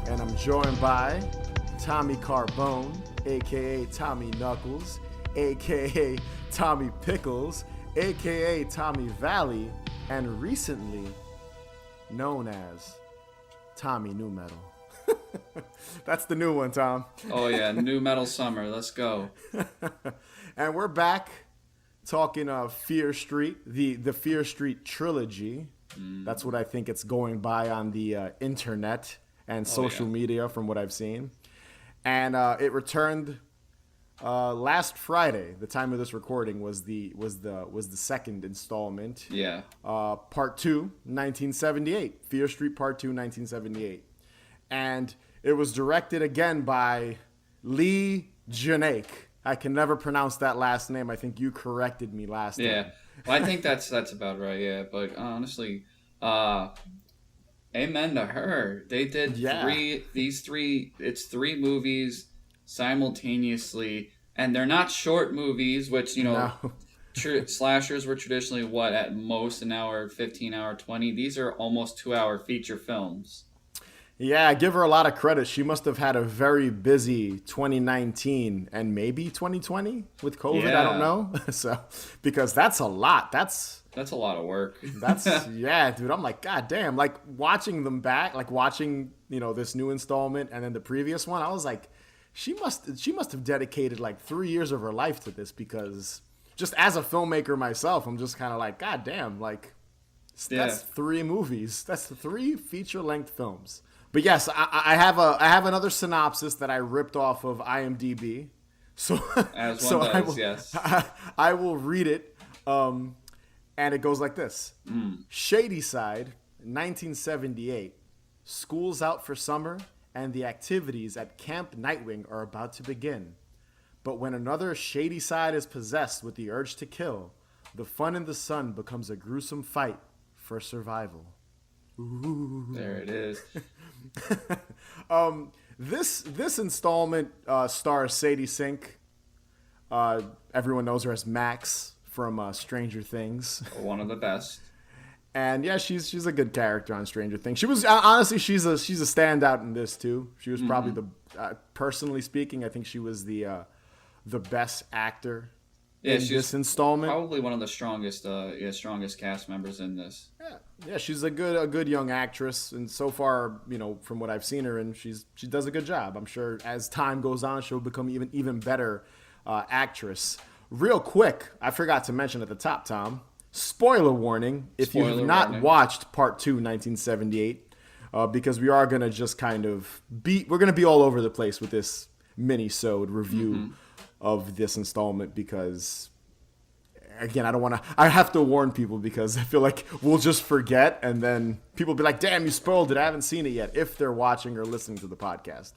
and I'm joined by Tommy Carbone, aka Tommy Knuckles, aka Tommy Pickles, aka Tommy Valley, and recently known as Tommy New Metal. That's the new one, Tom. Oh yeah, New Metal Summer. Let's go. And we're back talking Fear Street, the Fear Street Trilogy. That's what I think it's going by on the internet and social media from what I've seen. And it returned last Friday. The time of this recording was the second installment. Yeah. Part 2, 1978. Fear Street Part 2, 1978. And it was directed again by Lee Janake. I can never pronounce that last name. I think you corrected me last time. Yeah. Well, I think that's about right, yeah. But honestly, amen to her. They did it's three movies simultaneously, and they're not short movies, which, slashers were traditionally, at most an hour, 15 hour, 20. These are almost 2 hour feature films. Yeah, I give her a lot of credit. She must have had a very busy 2019 and maybe 2020 with COVID. Yeah. I don't know. So, because that's a lot. That's a lot of work. Yeah, dude. I'm like, God damn. Like watching them back, like watching, this new installment and then the previous one, I was like, she must have dedicated like 3 years of her life to this, because just as a filmmaker myself, I'm just kind of like, God damn, like that's 3 movies. That's 3 feature-length films. But yes, I have another synopsis that I ripped off of IMDb. So as one does, yes. I will read it. And it goes like this. Shadyside, 1978. School's out for summer, and the activities at Camp Nightwing are about to begin. But when another Shadyside is possessed with the urge to kill, the fun in the sun becomes a gruesome fight for survival. Ooh. There it is. This installment stars Sadie Sink. Everyone knows her as Max from Stranger Things. One of the best. And yeah, she's a good character on Stranger Things. She was honestly she's a standout in this too. She was probably personally speaking, I think she was the best actor in this installment. Probably one of the strongest cast members in this. Yeah, she's a good young actress, and so far, from what I've seen her, and she does a good job. I'm sure as time goes on, she'll become even better actress. Real quick, I forgot to mention at the top, Tom. Spoiler warning: if you have not watched Part 2, 1978, because we are gonna just we're gonna be all over the place with this Minisode review of this installment, because again, I have to warn people, because I feel like we'll just forget, and then people will be like, damn, you spoiled it, I haven't seen it yet, if they're watching or listening to the podcast.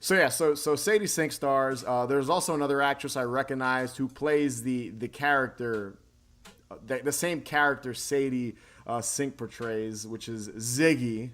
So yeah, so Sadie Sink stars. There's also another actress I recognized who plays the character, the same character Sadie Sink portrays, which is Ziggy,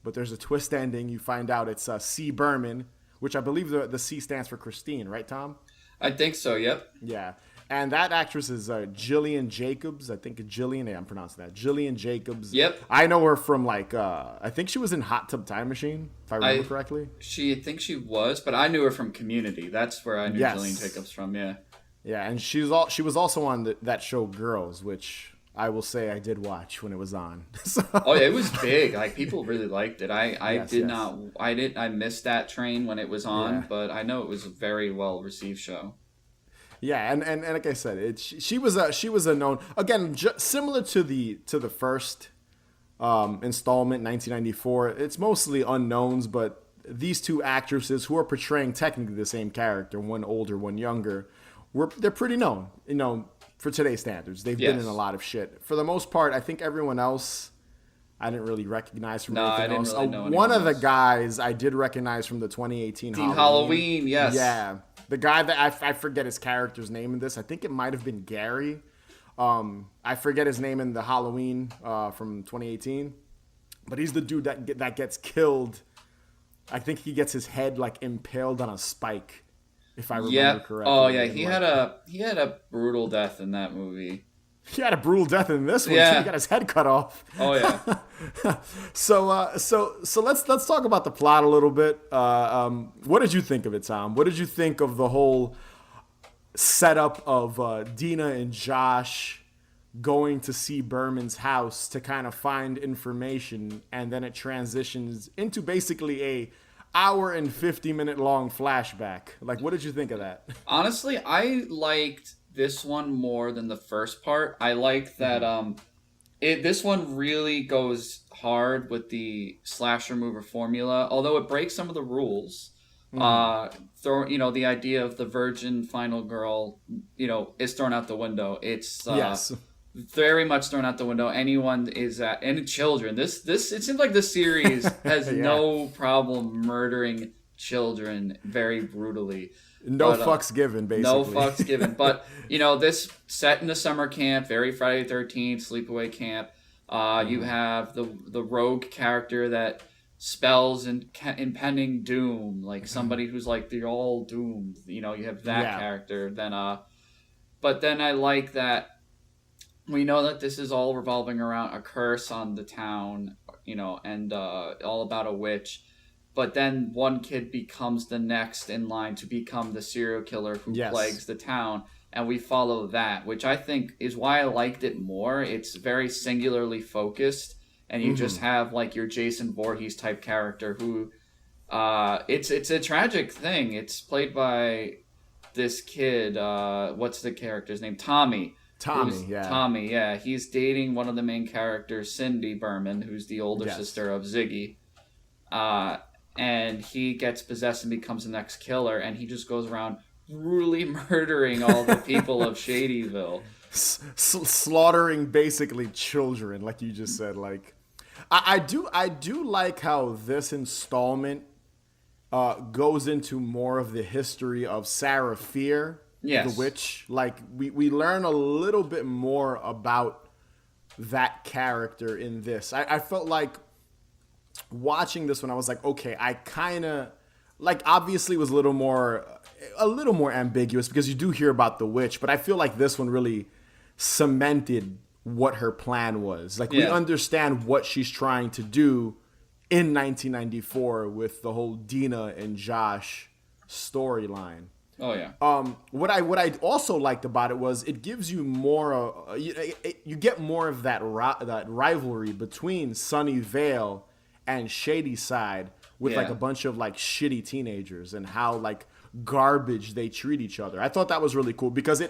but there's a twist ending. You find out it's C. Berman, which I believe the C stands for Christine, right, Tom? I think so, yep. Yeah. And that actress is Jillian Jacobs. I think I'm pronouncing that. Jillian Jacobs. Yep. I know her from I think she was in Hot Tub Time Machine, if I remember correctly. I think she was, but I knew her from Community. That's where I knew Jillian Jacobs from, yeah. Yeah, and she was also on that show Girls, which I will say I did watch when it was on. So. Oh yeah, it was big. Like, people really liked it. I missed that train when it was on, but I know it was a very well received show. Yeah, and like I said, she was a known, again, similar to the first installment, 1994. It's mostly unknowns, but these two actresses who are portraying technically the same character, one older, one younger, they're pretty known, for today's standards. They've been in a lot of shit. For the most part, I think everyone else I didn't really recognize from anything else. Really know one of the guys I did recognize from the 2018 Halloween, yes. Yeah. The guy that I forget his character's name in this. I think it might have been Gary. I forget his name in the Halloween from 2018. But he's the dude that gets killed. I think he gets his head impaled on a spike, if I remember correctly. Oh yeah, he had a brutal death in that movie. He had a brutal death in this one. Yeah. Too. He got his head cut off. Oh yeah. So let's talk about the plot a little bit. What did you think of it, Tom? What did you think of the whole setup of Dina and Josh going to see Berman's house to kind of find information, and then it transitions into basically a hour and 50-minute long flashback? Like, what did you think of that? Honestly, I liked this one more than the first part. I like that this one really goes hard with the slasher movie formula, although it breaks some of the rules. The idea of the virgin final girl, is thrown out the window. It's Yes. very much thrown out the window. Anyone is at any children. This it seems like this series has Yeah. no problem murdering children very brutally. No fucks given, basically. No fucks given. But, this set in the summer camp, very Friday the 13th, sleepaway camp. You have the rogue character that spells impending doom, like somebody who's like, they're all doomed. You have that character. But then I like that we know that this is all revolving around a curse on the town, and all about a witch. But then one kid becomes the next in line to become the serial killer who plagues the town. And we follow that, which I think is why I liked it more. It's very singularly focused. And you just have like your Jason Voorhees type character who, it's a tragic thing. It's played by this kid, what's the character's name? Tommy. Tommy, yeah. He's dating one of the main characters, Cindy Berman, who's the older sister of Ziggy. And he gets possessed and becomes the next killer, and he just goes around brutally murdering all the people of Shadyville. Slaughtering basically children, like you just said. Like, I do like how this installment goes into more of the history of Sarah Fear, the witch. Like, we learn a little bit more about that character in this. I felt like watching this one, I was like, okay, I kind of like, obviously it was a little more ambiguous because you do hear about the witch, but I feel like this one really cemented what her plan was. Like, we understand what she's trying to do in 1994 with the whole Dina and Josh storyline. Oh yeah. What I also liked about it was it gives you more. You get more of that rivalry between Sunnyvale and Shadyside with like a bunch of like shitty teenagers and how like garbage they treat each other. I thought that was really cool because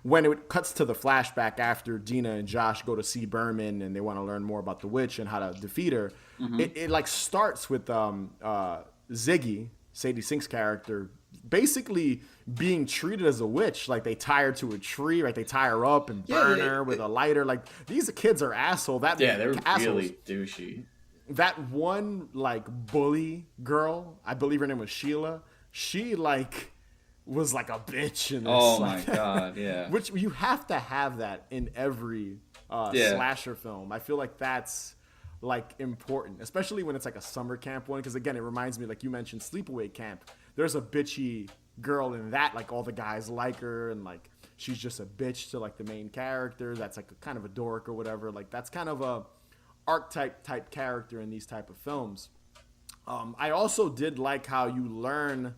when it cuts to the flashback after Dina and Josh go to see Berman and they want to learn more about the witch and how to defeat her, it like starts with Ziggy, Sadie Sink's character, basically being treated as a witch. Like, they tie her to a tree, right? They tie her up and burn her with a lighter. Like, these kids are asshole. They're really douchey. That one like bully girl, I believe her name was Sheila. She like was like a bitch in this. Oh my god, yeah. Which you have to have that in every slasher film. I feel like that's like important, especially when it's like a summer camp one. Because again, it reminds me, like you mentioned, sleepaway camp. There's a bitchy girl in that. Like, all the guys like her, and like she's just a bitch to like the main character. That's like kind of a dork or whatever. Like, that's kind of a archetype type character in these type of films. I also did like how you learn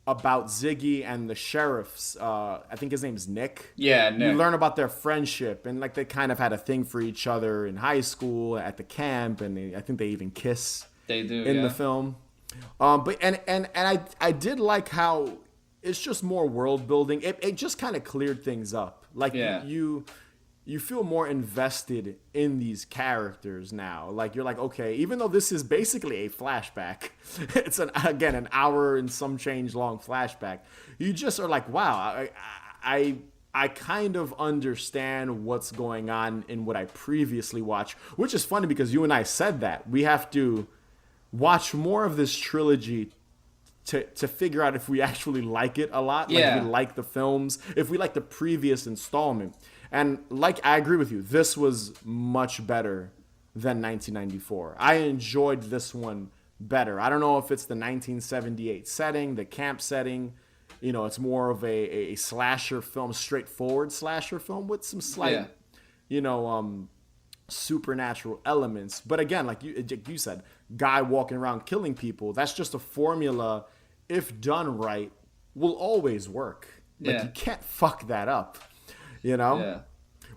about Ziggy and the sheriff's. I think his name's Nick. Yeah, Nick. You learn about their friendship, and like they kind of had a thing for each other in high school, at the camp, and I think they even kiss. They do in the film. But I did like how it's just more world building. It just kind of cleared things up. Like, you feel more invested in these characters now. Like, you're like, okay, even though this is basically a flashback, it's an hour and some change long flashback. You just are like, wow, I kind of understand what's going on in what I previously watched, which is funny because you and I said that we have to watch more of this trilogy to figure out if we actually like it a lot. Like, if we like the films, if we like the previous installment. And like, I agree with you. This was much better than 1994. I enjoyed this one better. I don't know if it's the 1978 setting, the camp setting. It's more of a slasher film, straightforward slasher film with some slight you know, supernatural elements. But again, like you said, guy walking around killing people, that's just a formula, if done right, will always work. Like, you can't fuck that up, you know? Yeah.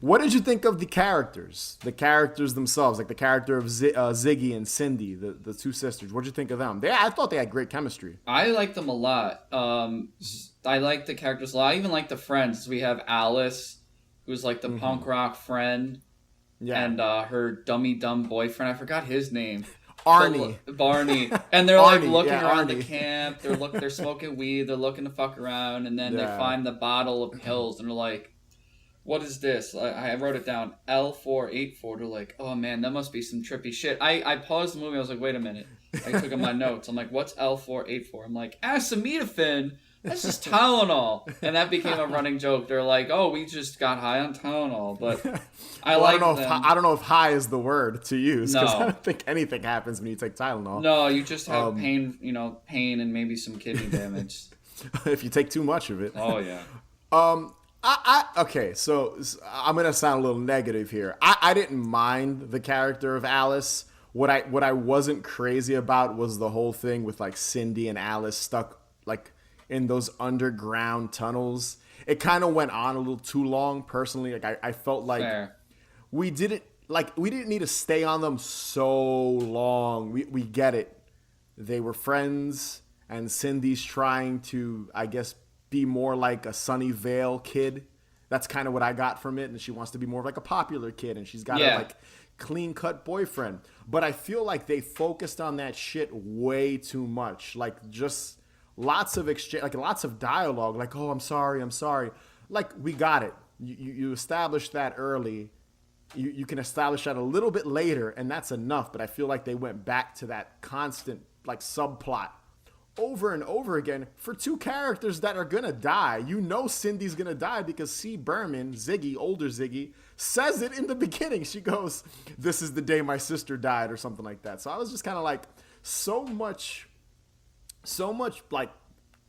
What did you think of the characters? The characters themselves, like the character of Ziggy and Cindy, the two sisters. What did you think of them? I thought they had great chemistry. I like them a lot. I like the characters a lot. I even like the friends. We have Alice, who's like the punk rock friend, and her dumb boyfriend. I forgot his name. Barney. And they're like looking around the camp. They're smoking weed. They're looking to fuck around, and then they find the bottle of pills, and they're like, "What is this?" I wrote it down. L484. They're like, "Oh man, that must be some trippy shit." I paused the movie. I was like, "Wait a minute." I took in my notes. I'm like, "What's L484?" I'm like, acetaminophen. That's just Tylenol. And that became a running joke. They're like, "Oh, we just got high on Tylenol." But I don't know if high is the word to use, because No. I don't think anything happens when you take Tylenol. No, you just have pain and maybe some kidney damage. If you take too much of it. Oh yeah. Okay, so I'm gonna sound a little negative here. I didn't mind the character of Alice. What I wasn't crazy about was the whole thing with like Cindy and Alice stuck like in those underground tunnels. It kind of went on a little too long. Personally, like I felt like Fair. we didn't need to stay on them so long. We get it. They were friends, and Cindy's trying to, I guess, be more like a Sunnyvale kid. That's kind of what I got from it. And she wants to be more of like a popular kid, and she's got a like clean cut boyfriend. But I feel like they focused on that shit way too much. Like, just lots of exchange, like lots of dialogue. Like, "Oh, I'm sorry. Like, we got it. You established that early. You can establish that a little bit later, and that's enough. But I feel like they went back to that constant like subplot over and over again for two characters that are gonna die. You know Cindy's gonna die because C. Berman, Ziggy, older Ziggy, says it in the beginning. She goes, "This is the day my sister died," or something like that. So I was just kind of like, so much like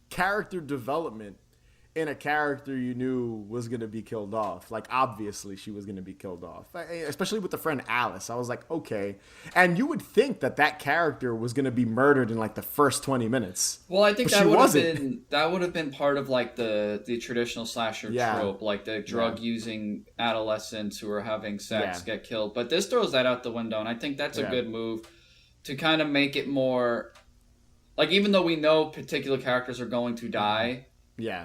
character development in a character you knew was going to be killed off. Like, obviously she was going to be killed off, especially with the friend Alice. I was like, okay. And you would think that character was going to be murdered in like the first 20 minutes. Well, I think that would have been part of like the traditional slasher trope, like the drug using adolescents who are having sex get killed. But this throws that out the window, and I think that's a good move to kind of make it more like, even though we know particular characters are going to die,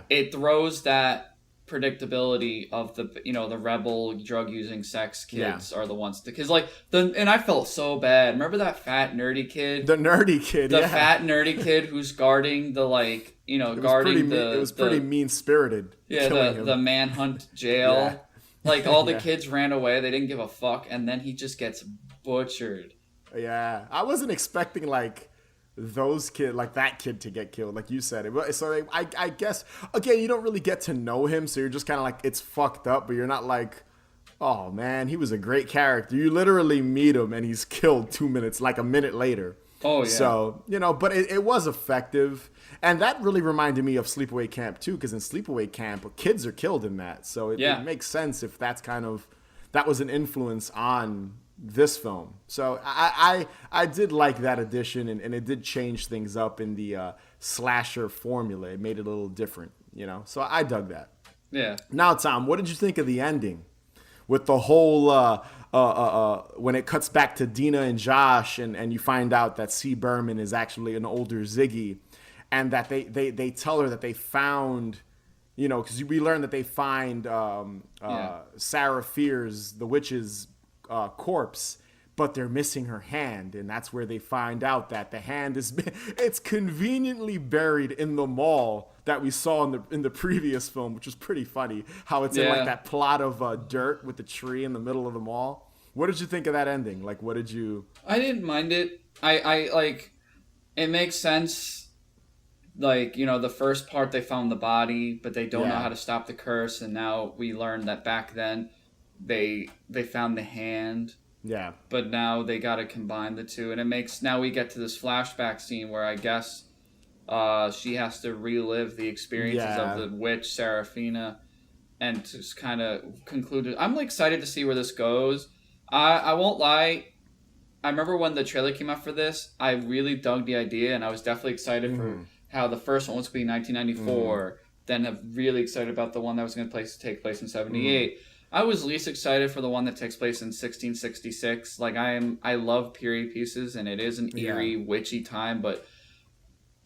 it throws that predictability of the rebel drug using sex kids are the ones because and I felt so bad. Remember that fat nerdy kid? The fat nerdy kid who's guarding the it was pretty mean spirited. Yeah, the manhunt jail. Like, all the kids ran away, they didn't give a fuck, and then he just gets butchered. Yeah, I wasn't expecting like that kid to get killed, like you said. So I guess, again, you don't really get to know him, so you're just kind of like, it's fucked up, but you're not like, oh man, he was a great character. You literally meet him and he's killed 2 minutes, like a minute later. Oh yeah. So, but it was effective. And that really reminded me of Sleepaway Camp too, because in Sleepaway Camp, kids are killed in that. So it makes sense if that was an influence on this film. So I did like that addition, and it did change things up in the slasher formula. It made it a little different, so I dug that. Yeah. Now, Tom, what did you think of the ending with the whole when it cuts back to Dina and Josh, and you find out that C. Berman is actually an older Ziggy, and that they tell her that they found, because we learned that they find Sarah Fierce, the witch's corpse, but they're missing her hand, and that's where they find out that the hand it's conveniently buried in the mall that we saw in the previous film, which was pretty funny, how it's in like that plot of dirt with the tree in the middle of the mall. What did you think of that ending? Like, what did you... I didn't mind it. I like, it makes sense. Like, the first part they found the body, but they don't know how to stop the curse, and now we learned that back then they found the hand. Yeah. But now they got to combine the two, and now we get to this flashback scene where I guess she has to relive the experiences of the witch Serafina, and just kind of concluded. I'm excited to see where this goes. I won't lie. I remember when the trailer came out for this, I really dug the idea, and I was definitely excited for how the first one was going to be 1994. Then I'm really excited about the one that was going to take place in 78. I was least excited for the one that takes place in 1666. Like I love period pieces, and it is an eerie, witchy time, but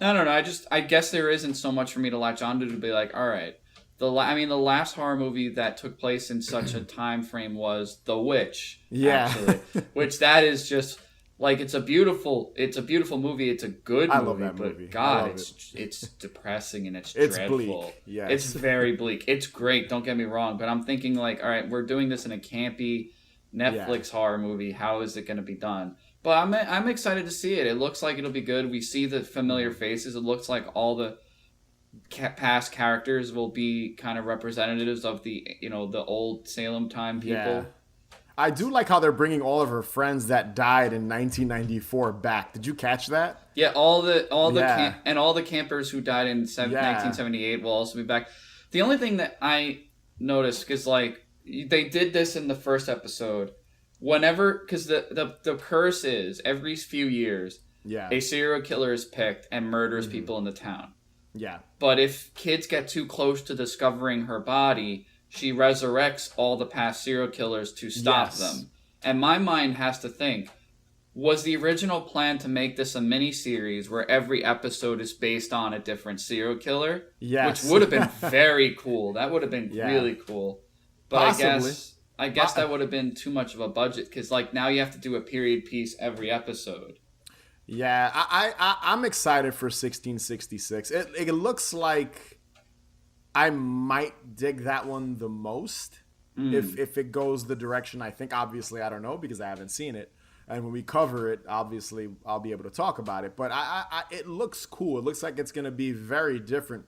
I don't know. I guess there isn't so much for me to latch onto to be like, all right. The last horror movie that took place in such a time frame was The Witch. Yeah, actually, which that is just like it's a beautiful movie. It's a good movie, love that movie. But God, it's depressing and it's dreadful. Bleak. Yes. It's very bleak. It's great. Don't get me wrong, but I'm thinking like, all right, we're doing this in a campy Netflix horror movie. How is it going to be done? But I'm excited to see it. It looks like it'll be good. We see the familiar faces. It looks like all the past characters will be kind of representatives of the the old Salem time people. Yeah. I do like how they're bringing all of her friends that died in 1994 back. Did you catch that? Yeah, all the campers who died in 1978 will also be back. The only thing that I noticed is like they did this in the first episode. Whenever, because the curse is every few years, a serial killer is picked and murders people in the town. Yeah. But if kids get too close to discovering her body, she resurrects all the past serial killers to stop them. And my mind has to think, was the original plan to make this a mini-series where every episode is based on a different serial killer? Yes. Which would have been very cool. That would have been really cool. But possibly. I guess that would have been too much of a budget because like now you have to do a period piece every episode. Yeah, I'm excited for 1666. It looks like I might dig that one the most if it goes the direction I think. Obviously, I don't know because I haven't seen it. And when we cover it, obviously, I'll be able to talk about it. But it looks cool. It looks like it's going to be very different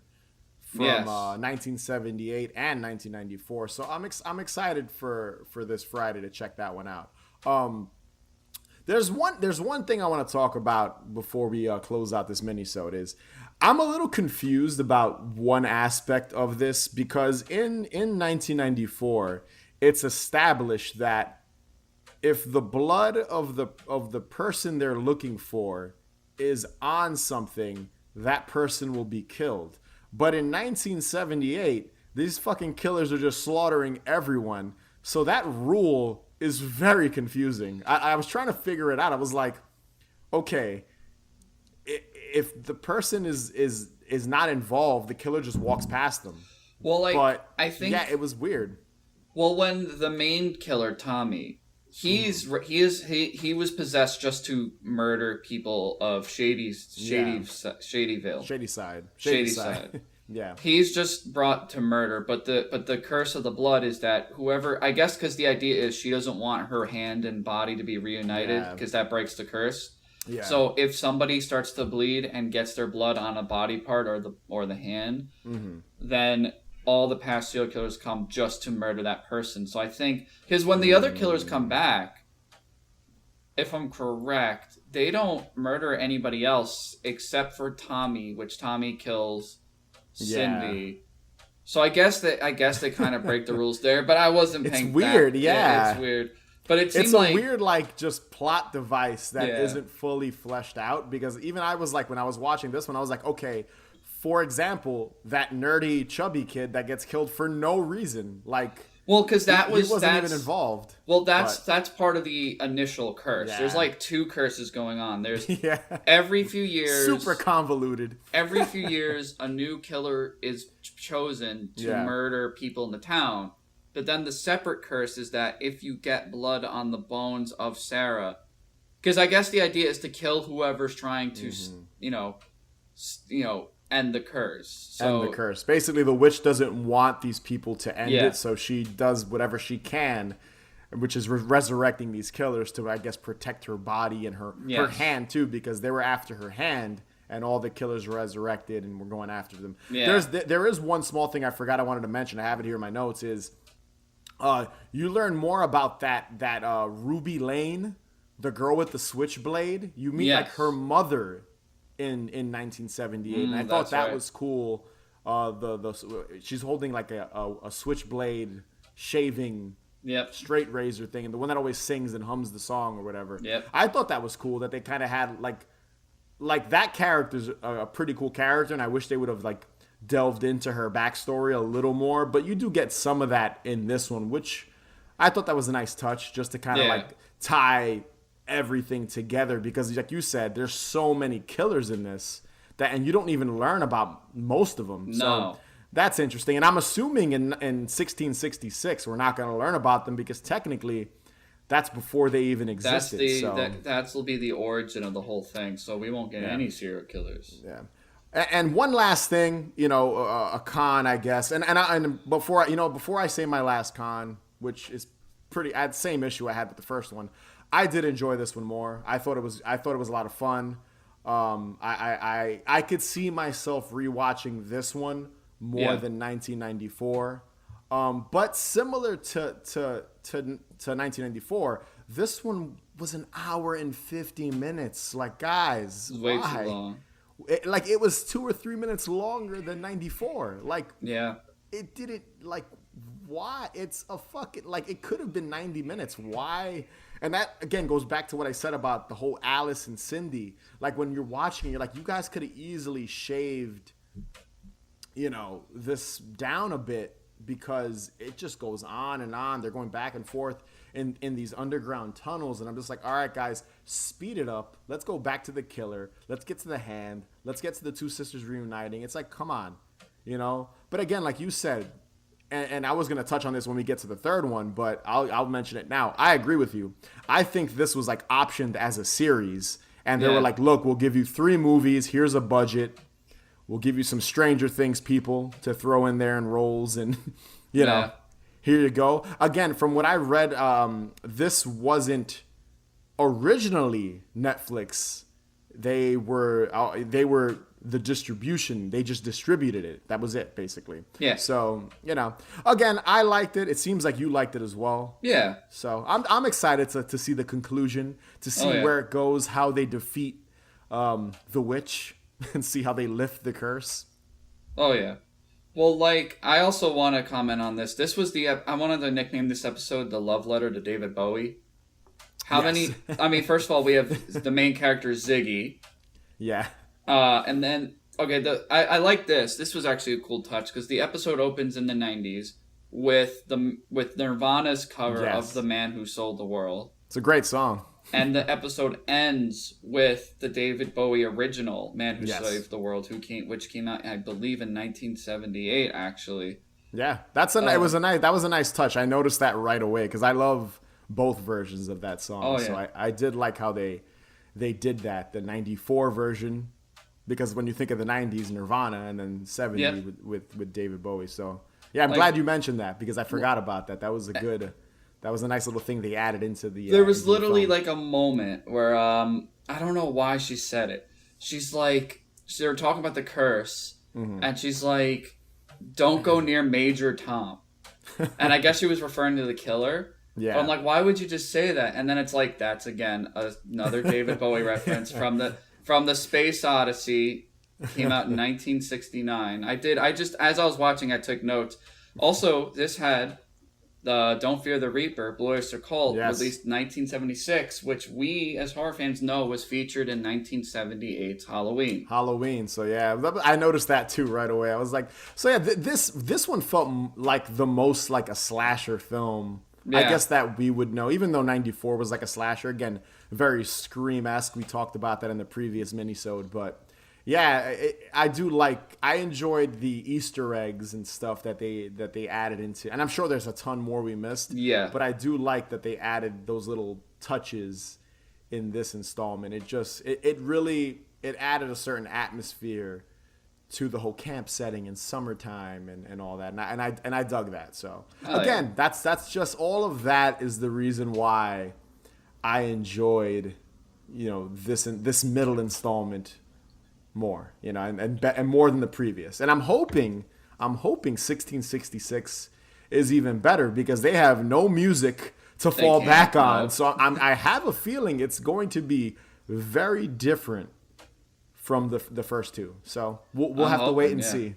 from 1978 and 1994. So I'm excited for this Friday to check that one out. There's one thing I want to talk about before we close out this minisode is I'm a little confused about one aspect of this because in 1994 it's established that if the blood of the person they're looking for is on something, that person will be killed. But in 1978 these fucking killers are just slaughtering everyone. So that rule is very confusing. I was trying to figure it out. I was like, okay, if the person is not involved, the killer just walks past them. Well, like, but I think it was weird. Well, when the main killer Tommy, he was possessed just to murder people of Shadyville, Shady side. Yeah, he's just brought to murder, but the curse of the blood is that whoever, I guess, because the idea is she doesn't want her hand and body to be reunited because that breaks the curse. Yeah. So if somebody starts to bleed and gets their blood on a body part or the hand, then all the past serial killers come just to murder that person. So I think because when the other killers come back, if I'm correct, they don't murder anybody else except for Tommy, which Tommy kills Cindy. So I guess they kind of break the rules there, but I wasn't paying. It's weird, it's weird. But it seems it's a weird just plot device that isn't fully fleshed out because even I was like when I was watching this one I was like, okay, for example, that nerdy chubby kid that gets killed for no reason, like because he wasn't even involved. Well, that's part of the initial curse. Yeah. There's like two curses going on. There's every few years, super convoluted. Every few years, a new killer is chosen to murder people in the town. But then the separate curse is that if you get blood on the bones of Sarah, because I guess the idea is to kill whoever's trying to, end the curse. So, end the curse. Basically, the witch doesn't want these people to end it, so she does whatever she can, which is resurrecting these killers to, I guess, protect her body and her hand, too, because they were after her hand, and all the killers resurrected and were going after them. Yeah. There is one small thing I forgot I wanted to mention. I have it here in my notes, is you learn more about that Ruby Lane, the girl with the switchblade. You meet like her mother in 1978, and I thought that was cool. she's holding like a switchblade shaving straight razor thing, and the one that always sings and hums the song or whatever. Yep. I thought that was cool that they kind of had like that character's a pretty cool character, and I wish they would have like delved into her backstory a little more. But you do get some of that in this one, which I thought that was a nice touch, just to kind of like tie everything together, because like you said, there's so many killers in this and you don't even learn about most of them. No. So that's interesting. And I'm assuming in 1666 we're not going to learn about them, because technically that's before they even existed. That will be the origin of the whole thing. So we won't get any serial killers. Yeah. And one last thing, a con, I guess. And before I say my last con, which is I had the same issue I had with the first one, I did enjoy this one more. I thought it was a lot of fun. I could see myself rewatching this one more than 1994. But similar to 1994, this one was an hour and 50 minutes. Like, guys, way too long. It was 2 or 3 minutes longer than 94. It didn't, why? It's a fucking, it could have been 90 minutes. Why? And that, again, goes back to what I said about the whole Alice and Cindy. Like, when you're watching it, you're like, you guys could have easily shaved, this down a bit, because it just goes on and on. They're going back and forth in these underground tunnels. And I'm just like, all right, guys, speed it up. Let's go back to the killer. Let's get to the hand. Let's get to the two sisters reuniting. It's like, come on, But again, like you said, and I was going to touch on this when we get to the third one, but I'll mention it now. I agree with you. I think this was optioned as a series, and they were like, look, we'll give you 3 movies. Here's a budget. We'll give you some Stranger Things people to throw in there and roles, and here you go. Again, from what I read, this wasn't originally Netflix. They were the distribution. They just distributed it. That was it, basically. Yeah. So, again, I liked it. It seems like you liked it as well. Yeah. So I'm excited to see the conclusion, to see where it goes, how they defeat the witch, and see how they lift the curse. Oh, yeah. Well, I also want to comment on this. This was I wanted to nickname this episode The Love Letter to David Bowie. First of all, we have the main character, Ziggy. Yeah. And then, I like this. This was actually a cool touch, because the episode opens in the 90s with Nirvana's cover of The Man Who Sold the World. It's a great song. And the episode ends with the David Bowie original, Man Who Saved the World, which came out, I believe, in 1978, actually. Yeah, that was a nice touch. I noticed that right away, because I love both versions of that song. Oh, yeah. So I did like how they did that, the 94 version, because when you think of the 90s, Nirvana, and then 70 with David Bowie. So, yeah, I'm glad you mentioned that, because I forgot about that. That was a nice little thing they added into the There was literally a moment where I don't know why she said it. She's like, they were talking about the curse, and she's like, don't go near Major Tom. And I guess she was referring to the killer. Yeah. But I'm like, why would you just say that? And then it's like, that's again another David Bowie reference from the Space Odyssey. Came out in 1969. As I was watching, I took notes. Also, this had the Don't Fear the Reaper, Blue Oyster Cult, released in 1976, which we as horror fans know was featured in 1978's Halloween. So yeah, I noticed that too right away. I was like, so yeah, this one felt like the most like a slasher film. Yeah. I guess that we would know, even though 94 was like a slasher. Again, very Scream-esque. We talked about that in the previous minisode, but yeah, I enjoyed the Easter eggs and stuff that they added into, and I'm sure there's a ton more we missed. Yeah. But I do like that they added those little touches in this installment. It really added a certain atmosphere to the whole camp setting in summertime and all that, and I dug that. So again, that's just all of that is the reason why I enjoyed this middle installment more, and more than the previous. And I'm hoping 1666 is even better, because they have no music to fall back on. So I have a feeling it's going to be very different from the first two. So we'll have to wait and see.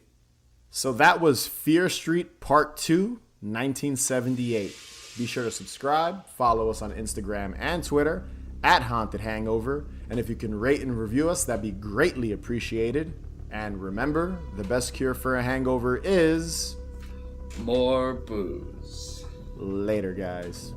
So that was Fear Street Part 2, 1978. Be sure to subscribe, follow us on Instagram and Twitter at Haunted Hangover. And if you can rate and review us, that'd be greatly appreciated. And remember, the best cure for a hangover is... more booze. Later, guys.